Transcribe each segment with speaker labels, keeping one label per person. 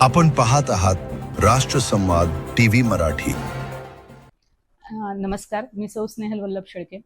Speaker 1: आपण पाहत आहात राष्ट्र संवाद टीव्ही मराठी।
Speaker 2: नमस्कार, मी सौ स्नेहल वल्लभ शेळके।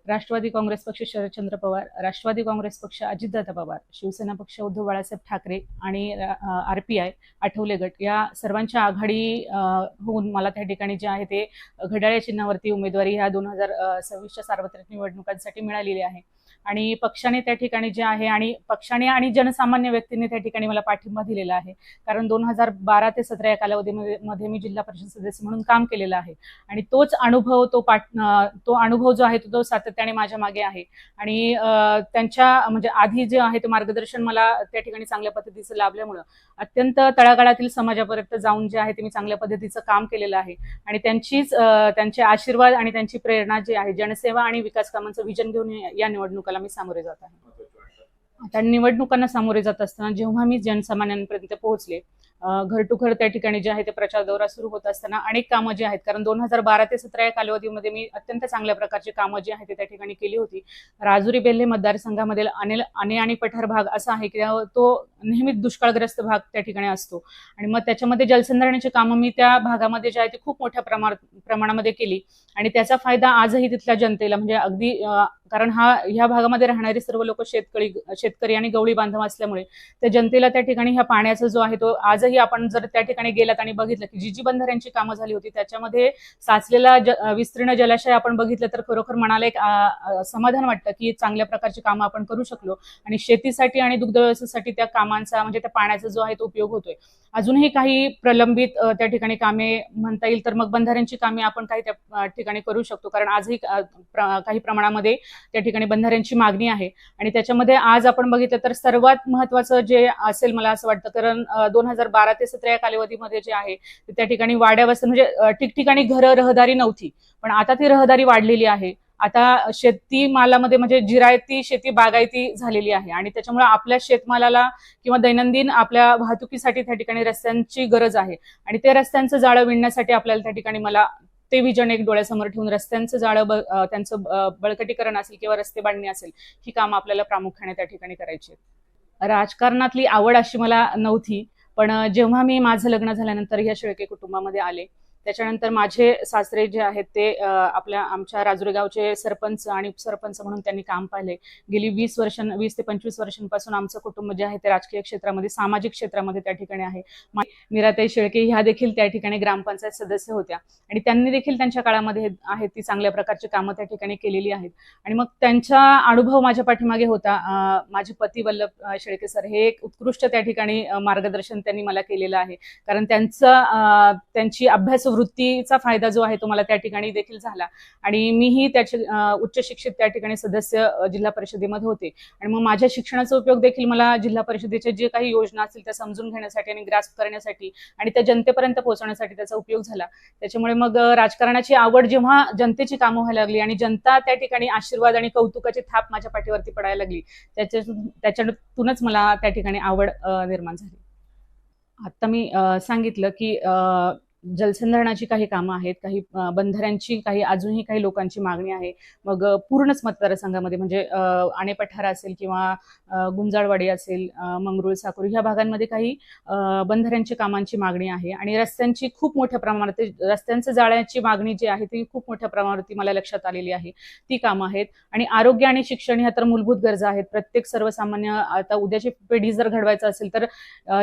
Speaker 2: राष्ट्रवादी काँग्रेस पक्ष शरदचंद्र पवार, राष्ट्रवादी काँग्रेस पक्ष अजितदादा पवार, शिवसेना पक्ष उद्धव बाळासाहेब ठाकरे आणि आरपीआय आठवले गट या सर्वांच्या आघाडी होऊन मला त्या ठिकाणी जे आहे ते घड्याळ चिन्हावरती उमेदवारी ह्या 2026च्या सार्वत्रिक निवडणुकांसाठी मिळालेली आहे। आणि पक्षाने त्या ठिकाणी जे आहे आणि पक्षाने आणि जनसामान्य व्यक्तींनी त्या ठिकाणी मला पाठिंबा दिलेला आहे। कारण 2012 ते 17 या कालावधीमध्ये मी जिल्हा परिषद सदस्य म्हणून काम केलेलं आहे आणि तोच अनुभव तो अनुभव जो आहे तो सातत्याने माझ्या मागे आहे। आणि त्यांच्या म्हणजे आधी जे आहे ते मार्गदर्शन मला त्या ठिकाणी चांगल्या पद्धतीचं लाभल्यामुळे अत्यंत तळागाळातील समाजापर्यंत जाऊन जे आहे ते मी चांगल्या पद्धतीचं काम केलेलं आहे। आणि त्यांचे आशीर्वाद आणि त्यांची प्रेरणा जी आहे जनसेवा आणि विकास कामांचं विजन घेऊन या निवडणुकाला मी सामोरे जात आहे। आता निवडणुकांना सामोरे जात असताना जेव्हा मी जनसामान्यांपर्यंत पोहोचले, घर टू घर त्या ठिकाणी जे आहे ते प्रचार दौरा सुरू होत असताना अनेक कामं जी आहेत, कारण 2012 ते 17 या कालावधीमध्ये मी अत्यंत चांगल्या प्रकारची कामं जी आहेत ते त्या ठिकाणी केली होती। राजुरी बेल्हे मतदारसंघामधील अने आणि पठार भाग असा आहे की तो नेहमीच दुष्काळग्रस्त भाग त्या ठिकाणी असतो आणि मग त्याच्यामध्ये जलसंधारणाची कामं मी त्या भागामध्ये जे आहे ते खूप मोठ्या प्रमाणामध्ये केली आणि त्याचा फायदा आजही तिथल्या जनतेला म्हणजे अगदी कारण ह्या भागामध्ये राहणारे सर्व लोक शेतकरी आणि गवळी बांधव असल्यामुळे त्या जनतेला त्या ठिकाणी ह्या पाण्याचा जो आहे तो आजही आपण जर त्या ठिकाणी गेलात आणि बघितलं की जी बंधाऱ्यांची कामं झाली होती त्याच्यामध्ये साचलेला विस्तीर्ण जलाशय आपण बघितलं तर खरोखर मनाला एक समाधान वाटतं की चांगल्या प्रकारची कामं आपण करू शकलो आणि शेतीसाठी आणि दुग्ध व्यवसायासाठी त्या कामांचा म्हणजे त्या पाण्याचा जो आहे तो उपयोग होतोय। अजूनही काही प्रलंबित त्या ठिकाणी कामे म्हणता येईल तर मग बंधाऱ्यांची कामे आपण काही त्या ठिकाणी करू शकतो, कारण आजही काही प्रमाणामध्ये त्या ठिकाणी बंधाऱ्यांची मागणी आहे। आणि त्याच्यामध्ये आज आपण बघितलं तर सर्वात महत्वाचं जे असेल मला असं वाटतं, कारण 2012 ते 17 या कालावधीमध्ये जे आहे त्या ठिकाणी वाड्या वस्त्या म्हणजे ठिकठिकाणी घरं रहदारी नव्हती, पण आता ती रहदारी वाढलेली आहे। आता शेतीमालामध्ये म्हणजे जिरायती शेती बागायती झालेली आहे आणि त्याच्यामुळे आपल्या शेतमालाला किंवा दैनंदिन आपल्या वाहतुकीसाठी त्या ठिकाणी रस्त्यांची गरज आहे आणि ते रस्त्यांचं जाळं विणण्यासाठी आपल्याला त्या ठिकाणी मला ते विजन एक डोळ्यासमोर ठेवून रस्त्यांचं जाळं त्यांचं बळकटीकरण असेल किंवा रस्ते बांधणी असेल ही कामं आपल्याला प्रामुख्याने त्या ठिकाणी करायची आहेत। राजकारणातली आवड अशी मला नव्हती, पण जेव्हा मी माझं लग्न झाल्यानंतर या शेळके कुटुंबामध्ये आले त्याच्यानंतर माझे सासरे जे आहेत ते आमच्या राजुरी गावचे सरपंच आणि उपसरपंच म्हणून त्यांनी काम पाहिले। गेली 20 ते 25 वर्षांपासून आमचं कुटुंब जे आहे ते राजकीय क्षेत्रामध्ये सामाजिक क्षेत्रामध्ये त्या ठिकाणी आहे। मीराताई शेळके ह्या देखील त्या ठिकाणी ग्रामपंचायत सदस्य होत्या आणि त्यांनी देखील त्यांच्या काळामध्ये आहेत ती चांगल्या प्रकारची कामं त्या ठिकाणी केलेली आहेत आणि मग त्यांचा अनुभव माझ्या पाठीमागे होता। माझे पती वल्लभ शेळके सर हे एक उत्कृष्ट त्या ठिकाणी मार्गदर्शन त्यांनी मला केलेलं आहे, कारण त्यांची अभ्यास वृत्तीचा फायदा जो आहे तो मला त्या ठिकाणी देखील झाला आणि मीही त्याचे उच्च शिक्षित त्या ठिकाणी सदस्य जिल्हा परिषदेमध्ये होते आणि मग माझ्या शिक्षणाचा उपयोग देखील मला जिल्हा परिषदेच्या जे काही योजना असतील त्या समजून घेण्यासाठी आणि ग्रास्प करण्यासाठी आणि त्या जनतेपर्यंत पोहोचवण्यासाठी त्याचा उपयोग झाला। त्याच्यामुळे मग राजकारणाची आवड जेव्हा जनतेची कामं व्हायला लागली आणि जनता त्या ठिकाणी आशीर्वाद आणि कौतुकाची थाप माझ्या पाठीवरती पडायला लागली त्याच्यातूनच मला त्या ठिकाणी आवड निर्माण झाली। आता मी सांगितलं की जलसंधारणाची काही कामं आहेत, काही बंधाऱ्यांची अजूनही काही लोकांची मागणी आहे। मग पूर्णच मतदारसंघामध्ये म्हणजे आणे पठार असेल किंवा गुंजाळवाडी असेल, मंगरुळ साकुरी ह्या भागांमध्ये काही बंधाऱ्यांची कामांची मागणी आहे आणि रस्त्यांची खूप मोठ्या प्रमाणात रस्त्यांचं जाळ्याची मागणी जी आहे ती खूप मोठ्या प्रमाणावरती मला लक्षात आलेली आहे, ती कामं आहेत। आणि आरोग्य आणि शिक्षण ह्या तर मूलभूत गरजा आहेत। प्रत्येक सर्वसामान्य आता उद्याची पिढी जर घडवायचं असेल तर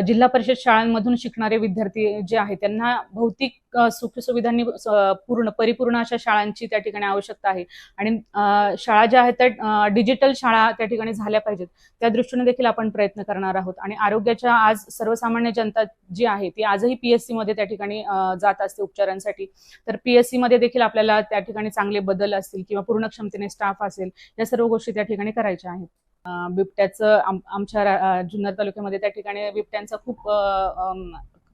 Speaker 2: जिल्हा परिषद शाळांमधून शिकणारे विद्यार्थी जे आहेत त्यांना भौतिक सुखसुविधांनी परिपूर्ण अशा शाळांची त्या ठिकाणी आवश्यकता आहे आणि शाळा ज्या आहेत त्या डिजिटल शाळा त्या ठिकाणी झाल्या पाहिजेत, त्या दृष्टीने देखील आपण प्रयत्न करणार आहोत। आणि आरोग्याच्या आज सर्वसामान्य जनता जी आहे ती आजही पीएससी मध्ये त्या ठिकाणी जात असते उपचारांसाठी, तर पीएससी मध्ये देखील आपल्याला त्या ठिकाणी चांगले बदल असतील किंवा पूर्ण क्षमतेने स्टाफ असेल या सर्व गोष्टी त्या ठिकाणी करायच्या आहेत। बिबट्याचं आमच्या जुन्नर तालुक्यामध्ये त्या ठिकाणी बिबट्यांचा खूप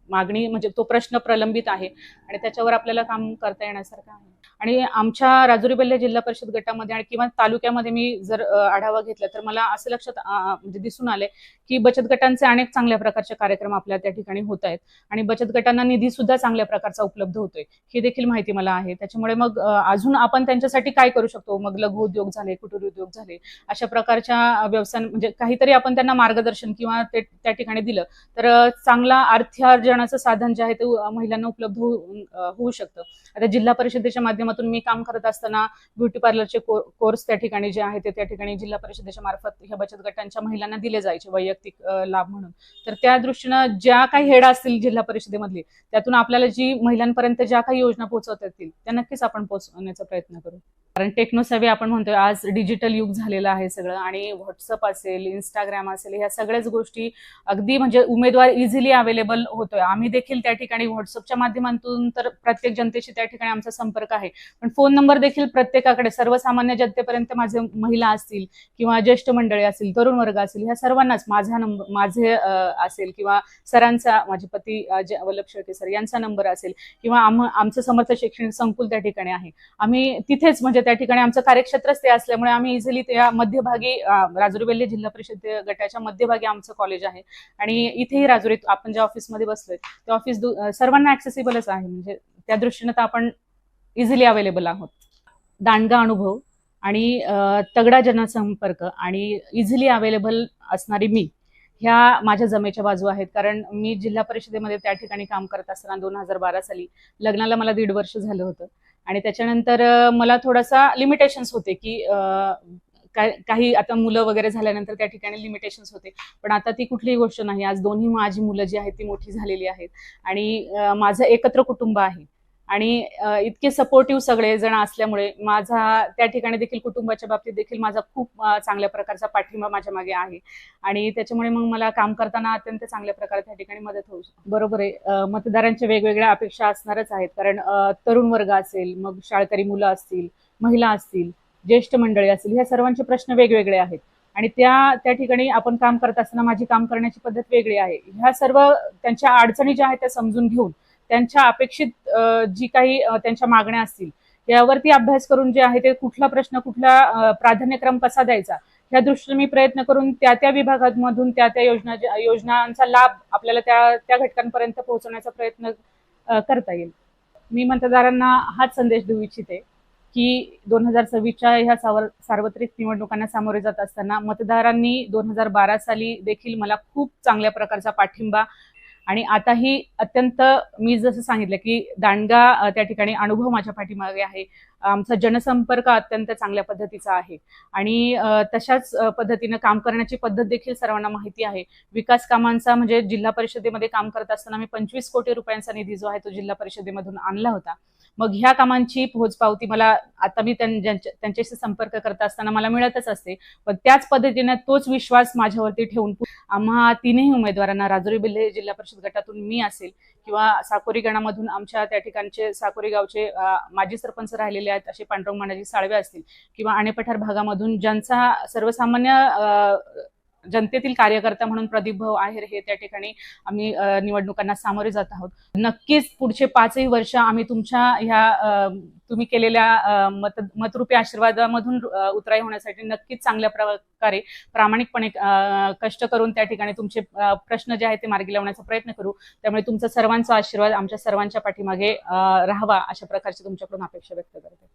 Speaker 2: मागणी म्हणजे तो प्रश्न प्रलंबित आहे आणि त्याच्यावर आपल्याला काम करता येण्यासारखं आहे। आणि आमच्या राजुरी बेल्हे जिल्हा परिषद गटामध्ये आणि किंवा तालुक्यामध्ये मी जर आढावा घेतला तर मला असं लक्षात म्हणजे दिसून आलंय की बचत गटांचे अनेक चांगल्या प्रकारचे कार्यक्रम आपल्या त्या ठिकाणी होत आहेत आणि बचत गटांना निधी सुद्धा चांगल्या प्रकारचा उपलब्ध होतोय ही देखील माहिती मला आहे. त्याच्यामुळे मग अजून आपण त्यांच्यासाठी काय करू शकतो, मग लघु उद्योग झाले, कुटीर उद्योग झाले, अशा प्रकारच्या व्यवसाय म्हणजे काहीतरी आपण त्यांना मार्गदर्शन किंवा त्या ठिकाणी दिलं तर चांगला अर्थार्जनाचं साधन जे आहे ते महिलांना उपलब्ध होऊ शकतं. आता जिल्हा परिषदेच्या माध्यमातून मी काम करत असताना ब्युटी पार्लरचे कोर्स त्या ठिकाणी जे आहे ते त्या ठिकाणी जिल्हा परिषदेच्या मार्फत ह्या बचत गटांच्या महिलांना दिले जायचे वैयक्तिक लाभ म्हणून. तर त्या दृष्टीनं ज्या काही हेड असतील जिल्हा परिषदेमधली त्यातून आपल्याला जी महिलांपर्यंत ज्या काही योजना पोहोचवता येतील त्या नक्कीच आपण पोहोचवण्याचा प्रयत्न करू. कारण टेक्नो सेव्ही आपण म्हणतोय आज डिजिटल युग झालेलं आहे सगळं आणि व्हॉट्सअप असेल, इंस्टाग्राम असेल, ह्या सगळ्याच गोष्टी अगदी म्हणजे उमेदवार इझिली अवेलेबल होतोय. आम्ही देखील त्या ठिकाणी व्हॉट्सअपच्या माध्यमातून तर प्रत्येक जनतेशी त्या ठिकाणी आमचा संपर्क आहे, पण फोन नंबर देखील प्रत्येकाकडे सर्वसामान्य जनतेपर्यंत माझे महिला असतील किंवा ज्येष्ठ मंडळी असतील, तरुण वर्ग असेल, ह्या सर्वांनाच माझे असेल किंवा सरांचा माझे पती वल्लभ शेळके सर यांचा नंबर असेल किंवा आमचं समर्थ शैक्षणिक संकुल त्या ठिकाणी आहे. आम्ही तिथेच म्हणजे त्या ठिकाणी आमचं कार्यक्षेत्रच ते असल्यामुळे आम्ही इझिली त्या मध्यभागी राजुरी बेल्हे जिल्हा परिषद गटाच्या मध्यभागी आमचं कॉलेज आहे आणि इथेही राजुरीत आपण ज्या ऑफिसमध्ये बसलोय ते ऑफिस सर्वांना ऍक्सेसिबलच आहे. म्हणजे त्या दृष्टीनं तर आपण इझिली अवेलेबल आहोत. दांडगा अनुभव आणि तगडा जनसंपर्क आणि इझिली अवेलेबल असणारी मी ह्या माझ्या जमेच्या बाजू आहेत. कारण मी जिल्हा परिषदेमध्ये त्या ठिकाणी काम करत असताना 2012 साली लग्नाला मला 1.5 वर्ष झालं होतं आणि त्याच्यानंतर मला थोडासा लिमिटेशन्स होते की काही आता मुलं वगैरे झाल्यानंतर त्या ठिकाणी लिमिटेशन्स होते, पण आता ती कुठलीही गोष्ट नाही. आज दोन्ही माझी मुलं जी आहेत ती मोठी झालेली आहेत आणि माझं एकत्र कुटुंब आहे आणि इतके सपोर्टिव्ह सगळे जण असल्यामुळे माझा त्या ठिकाणी देखील कुटुंबाच्या बाबतीत देखील माझा खूप चांगल्या प्रकारचा पाठिंबा माझ्या मागे आहे आणि त्याच्यामुळे मग मला काम करताना अत्यंत चांगल्या प्रकारे त्या ठिकाणी मदत होऊ शकते. बरोबर आहे, मतदारांच्या वेगवेगळ्या अपेक्षा असणारच आहेत. कारण तरुण वर्ग असेल, मग शाळकरी मुलं असतील, महिला असतील, ज्येष्ठ मंडळी असतील, ह्या सर्वांचे प्रश्न वेगवेगळे आहेत आणि त्या ठिकाणी आपण काम करत असताना माझी काम करण्याची पद्धत वेगळी आहे. ह्या सर्व त्यांच्या अडचणी ज्या आहेत त्या समजून घेऊन त्यांच्या अपेक्षित जी काही त्यांच्या मागण्या असतील यावरती अभ्यास करून जे आहे ते कुठला प्रश्न कुठला प्राधान्यक्रम कसा द्यायचा ह्या दृष्टीने मी प्रयत्न करून त्या विभागांमधून त्या योजनांचा लाभ आपल्याला त्या घटकांपर्यंत पोहोचवण्याचा प्रयत्न करता येईल. मी मतदारांना हाच संदेश देऊ इच्छिते की 2026च्या ह्या सार्वत्रिक निवडणुकांना सामोरे जात असताना मतदारांनी 2012 साली देखील मला खूप चांगल्या प्रकारचा पाठिंबा आणि आताही अत्यंत मी जसं सांगितलं की दांडगा त्या ठिकाणी अनुभव माझ्या पाठीमागे आहे. आमचा जनसंपर्क अत्यंत चांगल्या पद्धतीचा आहे आणि तशाच पद्धतीनं काम करण्याची पद्धत देखील सर्वांना माहिती आहे. विकास कामांचा म्हणजे जिल्हा परिषदेमध्ये काम करत असताना मी 25 कोटी रुपयांचा निधी जो आहे तो जिल्हा परिषदेमधून आणला होता. मग ह्या कामांची पोहोचपावती मला आता मी त्यांच्याशी संपर्क करत असताना मला मिळतच असते, पण त्याच पद्धतीने तोच विश्वास माझ्यावरती ठेवून आम्हा तीनही उमेदवारांना राजुरी बेल्हे जिल्हा परिषद गटातून मी असेल किंवा साकोरी गणामधून आमच्या त्या ठिकाणचे साकोरी गावचे माजी सरपंच राहिलेले आहेत असे पांडुरंग मानाजी साळवे असतील किंवा आणेपठार भागामधून ज्यांचा सर्वसामान्य जनतेतील कार्यकर्ता म्हणून प्रदीप भाऊ आहेर हे त्या ठिकाणी आम्ही निवडणुकांना सामोरे जात आहोत. नक्कीच पुढचे 5ही वर्ष आम्ही तुमच्या ह्या तुम्ही केलेल्या मतरूपी आशीर्वादामधून उतराई होण्यासाठी नक्कीच चांगल्या प्रकारे प्रामाणिकपणे कष्ट करून त्या ठिकाणी तुमचे प्रश्न जे आहेत ते मार्गी लावण्याचा प्रयत्न करू. त्यामुळे तुमचा सर्वांचा आशीर्वाद आमच्या सर्वांच्या पाठीमागे राहावा अशा प्रकारची तुमच्याकडून अपेक्षा व्यक्त करते.